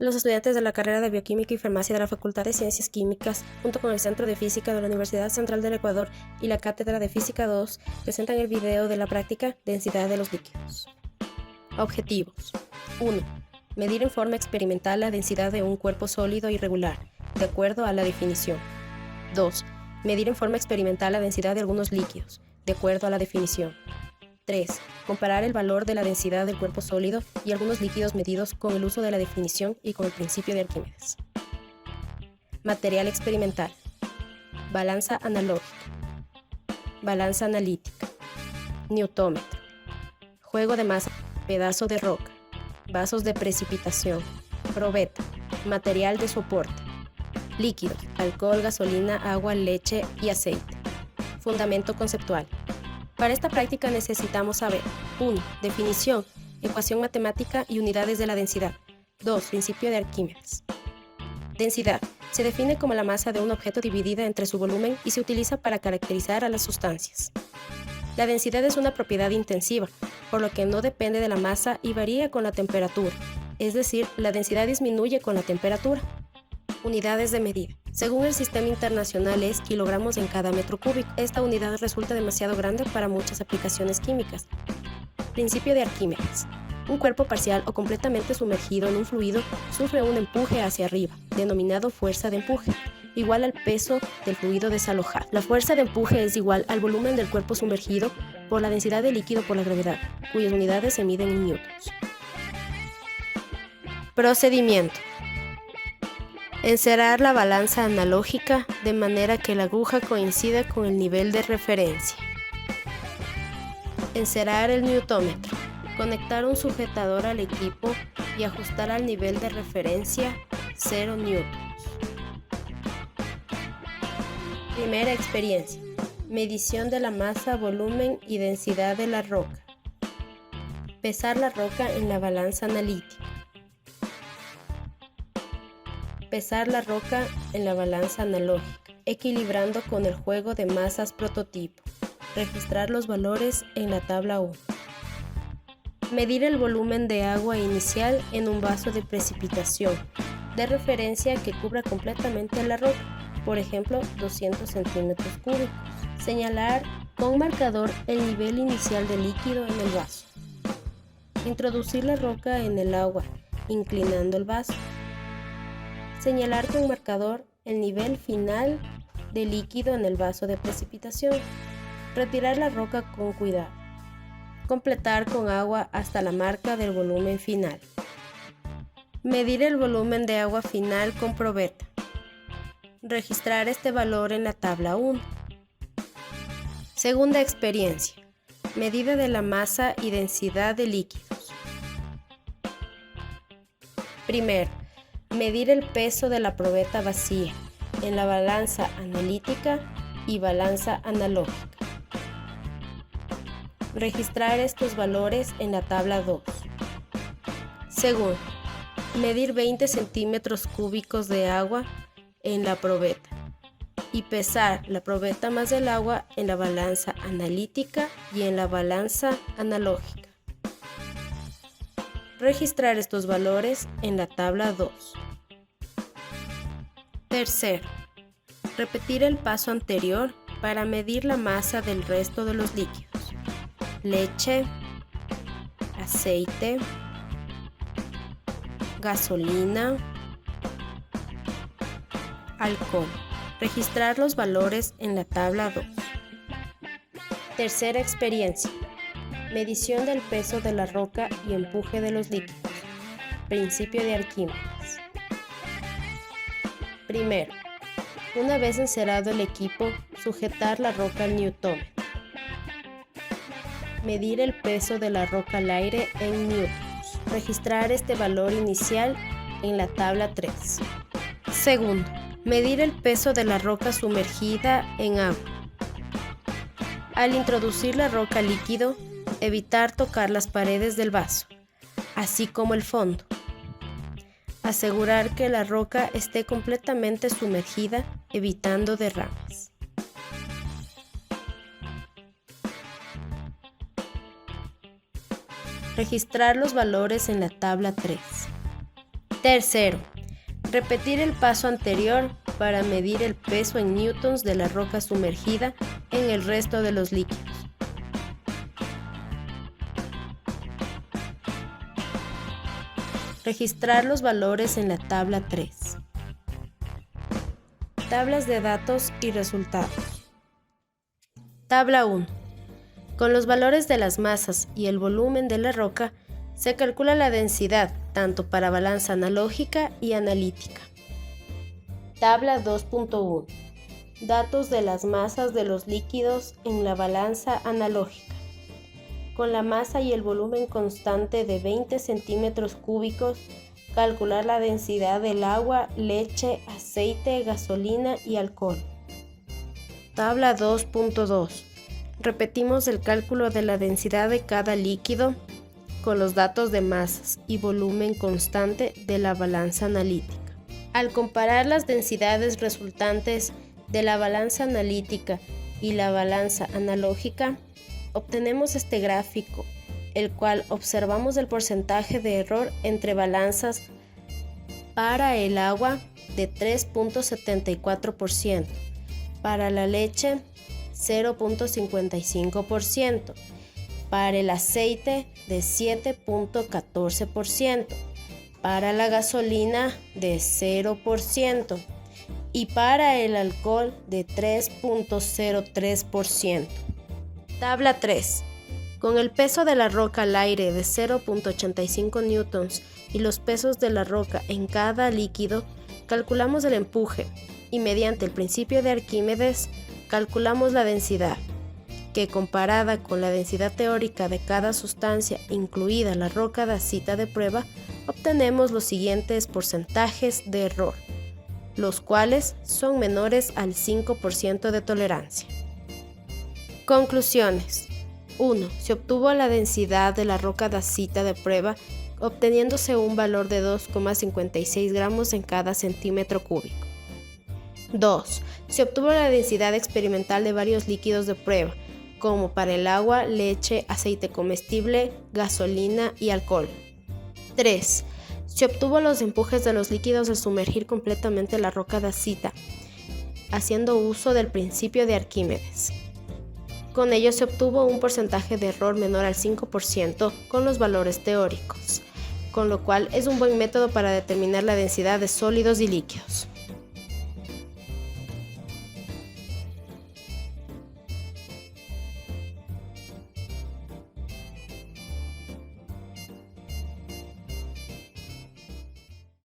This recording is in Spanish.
Los estudiantes de la carrera de Bioquímica y Farmacia de la Facultad de Ciencias Químicas, junto con el Centro de Física de la Universidad Central del Ecuador y la Cátedra de Física 2, presentan el video de la práctica Densidad de los líquidos. Objetivos. 1. Medir en forma experimental la densidad de un cuerpo sólido irregular, de acuerdo a la definición. 2. Medir en forma experimental la densidad de algunos líquidos, de acuerdo a la definición. 3. Comparar el valor de la densidad del cuerpo sólido y algunos líquidos medidos con el uso de la definición y con el principio de Arquímedes. Material experimental. Balanza analógica. Balanza analítica. Newtómetro. Juego de masa. Pedazo de roca. Vasos de precipitación. Probeta. Material de soporte. Líquidos. Alcohol, gasolina, agua, leche y aceite. Fundamento conceptual. Para esta práctica necesitamos saber 1. Definición, ecuación matemática y unidades de la densidad. 2. Principio de Arquímedes. Densidad. Se define como la masa de un objeto dividida entre su volumen y se utiliza para caracterizar a las sustancias. La densidad es una propiedad intensiva, por lo que no depende de la masa y varía con la temperatura, es decir, la densidad disminuye con la temperatura. Unidades de medida. Según el sistema internacional es kilogramos en cada metro cúbico. Esta unidad resulta demasiado grande para muchas aplicaciones químicas. Principio de Arquímedes. Un cuerpo parcial o completamente sumergido en un fluido sufre un empuje hacia arriba, denominado fuerza de empuje, igual al peso del fluido desalojado. La fuerza de empuje es igual al volumen del cuerpo sumergido por la densidad de líquido por la gravedad, cuyas unidades se miden en newtons. Procedimiento. Encerar la balanza analógica de manera que la aguja coincida con el nivel de referencia. Encerar el newtómetro. Conectar un sujetador al equipo y ajustar al nivel de referencia 0 newtons. Primera experiencia. Medición de la masa, volumen y densidad de la roca. Pesar la roca en la balanza analítica. Pesar la roca en la balanza analógica, equilibrando con el juego de masas prototipo. Registrar los valores en la tabla 1. Medir el volumen de agua inicial en un vaso de precipitación, de referencia que cubra completamente la roca, por ejemplo 200 centímetros cúbicos. Señalar con marcador el nivel inicial de líquido en el vaso. Introducir la roca en el agua, inclinando el vaso. Señalar con marcador el nivel final de líquido en el vaso de precipitación. Retirar la roca con cuidado. Completar con agua hasta la marca del volumen final. Medir el volumen de agua final con probeta. Registrar este valor en la tabla 1. Segunda experiencia. Medida de la masa y densidad de líquidos. Primero. Medir el peso de la probeta vacía en la balanza analítica y balanza analógica. Registrar estos valores en la tabla 2. Segundo, medir 20 centímetros cúbicos de agua en la probeta y pesar la probeta más el agua en la balanza analítica y en la balanza analógica. Registrar estos valores en la tabla 2. Tercero, repetir el paso anterior para medir la masa del resto de los líquidos. Leche, aceite, gasolina, alcohol. Registrar los valores en la tabla 2. Tercera experiencia. Medición del peso de la roca y empuje de los líquidos. Principio de Arquímedes. Primero, una vez encerado el equipo, sujetar la roca al newtómetro. Medir el peso de la roca al aire en newtons. Registrar este valor inicial en la tabla 3. Segundo, medir el peso de la roca sumergida en agua. Al introducir la roca al líquido, evitar tocar las paredes del vaso, así como el fondo. Asegurar que la roca esté completamente sumergida, evitando derrames. Registrar los valores en la tabla 3. Tercero, repetir el paso anterior para medir el peso en newtons de la roca sumergida en el resto de los líquidos. Registrar los valores en la tabla 3. Tablas de datos y resultados. Tabla 1. Con los valores de las masas y el volumen de la roca, se calcula la densidad tanto para balanza analógica y analítica. Tabla 2.1. Datos de las masas de los líquidos en la balanza analógica. Con la masa y el volumen constante de 20 centímetros cúbicos, calcular la densidad del agua, leche, aceite, gasolina y alcohol. Tabla 2.2. Repetimos el cálculo de la densidad de cada líquido con los datos de masas y volumen constante de la balanza analítica. Al comparar las densidades resultantes de la balanza analítica y la balanza analógica, obtenemos este gráfico, el cual observamos el porcentaje de error entre balanzas para el agua de 3.74%, para la leche 0.55%, para el aceite de 7.14%, para la gasolina de 0% y para el alcohol de 3.03%. Tabla 3. Con el peso de la roca al aire de 0.85 newtons y los pesos de la roca en cada líquido, calculamos el empuje y mediante el principio de Arquímedes calculamos la densidad, que comparada con la densidad teórica de cada sustancia, incluida la roca dacita de prueba, obtenemos los siguientes porcentajes de error, los cuales son menores al 5% de tolerancia. Conclusiones. 1. Se obtuvo la densidad de la roca dacita de prueba obteniéndose un valor de 2,56 gramos en cada centímetro cúbico. 2. Se obtuvo la densidad experimental de varios líquidos de prueba, como para el agua, leche, aceite comestible, gasolina y alcohol. 3. Se obtuvo los empujes de los líquidos al sumergir completamente la roca dacita, haciendo uso del principio de Arquímedes. Con ello se obtuvo un porcentaje de error menor al 5% con los valores teóricos, con lo cual es un buen método para determinar la densidad de sólidos y líquidos.